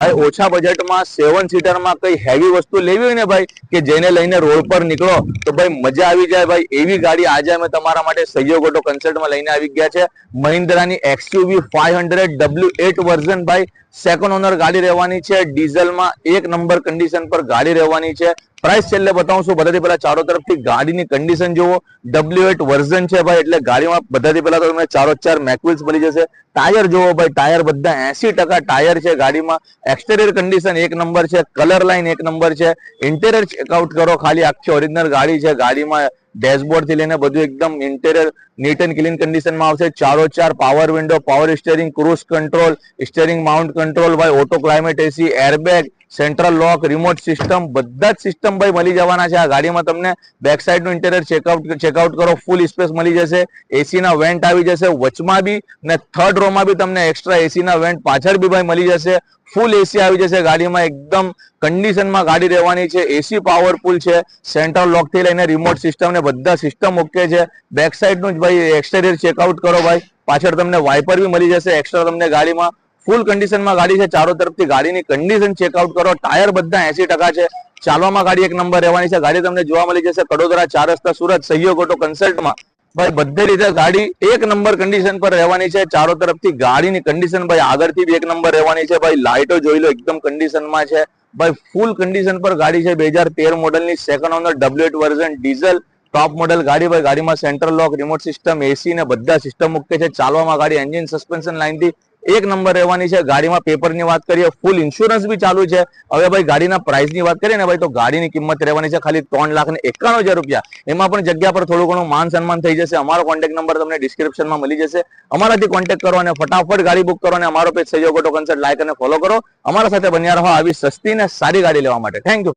भाई ओछा बजेट में 7 सीटर में कई हेवी वस्तु लेवी होय ने भाई के जेने लईने रोड पर निकलो तो भाई मजा आवी जाए भाई एवी गाड़ी आज मैं तमारा माटे सहयोग ऑटो कंसल्ट में लईने आवी गया छे। महिंद्रानी XUV 500 W8 वर्जन भाई सेकंड ओनर गाड़ी રહેવાની છે। डीजल में 1 नंबर कंडीशन पर गाड़ी રહેવાની છે। प्राइस छेल्ले बताऊं छुं। बधाथी पहेला चारों तरफथी गाड़ीनी कंडीशन जोवो। W8 वर्जन छे भाई एटले गाड़ीमां बधाथी पहेला तो तमने 4 मैकविल्स मळी जशे। टायर जोवो भाई टायर बधा 80% टायर छे गाड़ीमां। एक्सटीरियर कंडीशन 1 नंबर छे। कलर लाइन 1 नंबर छे। इंटीरियर चेकआउट करो खाली आखी ओरिजिनल गाड़ी छे। गाड़ीमां डैशबोर्ड थी लईने बधुं एकदम interior neat and clean condition में आवशे। 4 power window power steering cruise control steering mount control भाई auto climate AC airbag central lock remote system बधा ज सिस्टम भाई मळी जवाना छे। आ गाड़ीमां तमने बेक साइड नो इंटीरियर चेकआउट करो फूल स्पेस मळी जशे। एसी ना वेंट आवी जशे वचमां बी ने थर्ड रो मां बी तमने एक्स्ट्रा एसी ना वेंट पाछळ बी भाई मळी जशे। फूल एसी આવી જશે ગાડીમાં एकदम कंडीशन में गाड़ी રહેવાની છે। एसी पावरफुल છે। सेंट्रल लॉक થી લઈને रिमोट सिस्टम ने બધા सिस्टम ओके છે। બેક સાઈડ નું જ ભાઈ एक्सटीरियर चेकआउट करो भाई પાછળ તમને વાઇપર भी મળી જશે एक्स्ट्रा તમને ગાડીમાં फूल कंडीशन में गाड़ी છે। चारों तरफથી ગાડીની कंडीशन चेकआउट करो। टायर બધા 80% છે। ચાલવામાં ગાડી એક નંબર રહેવાની છે। ગાડી તમને જોવા મળી જશે કડોદરા 4 રસ્તા સુરત सहयोग ऑटो कंसल्ट में भाई बधे रीते गाड़ी 1 नंबर कंडीशन पर રહેવાની છે। चारों तरफથી ગાડીની कंडीशन भाई આગળથી भी 1 नंबर રહેવાની છે। भाई लाइटो જોઈ લો एकदम कंडीशन में છે। भाई फूल कंडीशन पर गाड़ी છે। 2013 मॉडल ની second owner W8 version diesel top model गाड़ी भाई गाड़ी में central lock remote system AC ने बधा सिस्टम ओके છે। ચાલવામાં गाड़ी एंजिन सस्पेंशन लाइन थी 1 नंबर રહેવાની છે। ગાડીમાં પેપરની વાત કરીએ ફૂલ ઇન્સ્યોરન્સ भी चालू છે। હવે ભાઈ ગાડીના પ્રાઇસની વાત કરીએ ને ભાઈ તો ગાડીની કિંમત રહેવાની છે ખાલી 3,91,000 રૂપિયા। એમાં પણ જગ્યા પર થોડું ઘણું માન સન્માન થઈ જશે। અમારો કોન્ટેક્ટ નંબર તમને ડિસ્ક્રિપ્શનમાં મળી જશે। અમારાથી કોન્ટેક્ટ કરો અને ફટાફટ ગાડી બુક કરો અને અમારો પેજ सहयोग ऑटो कंसल्ट લાઈક અને ફોલો કરો। અમારા સાથે બન્યા રહો આવી સસ્તી ને સારી ગાડી લેવા માટે। Thank you.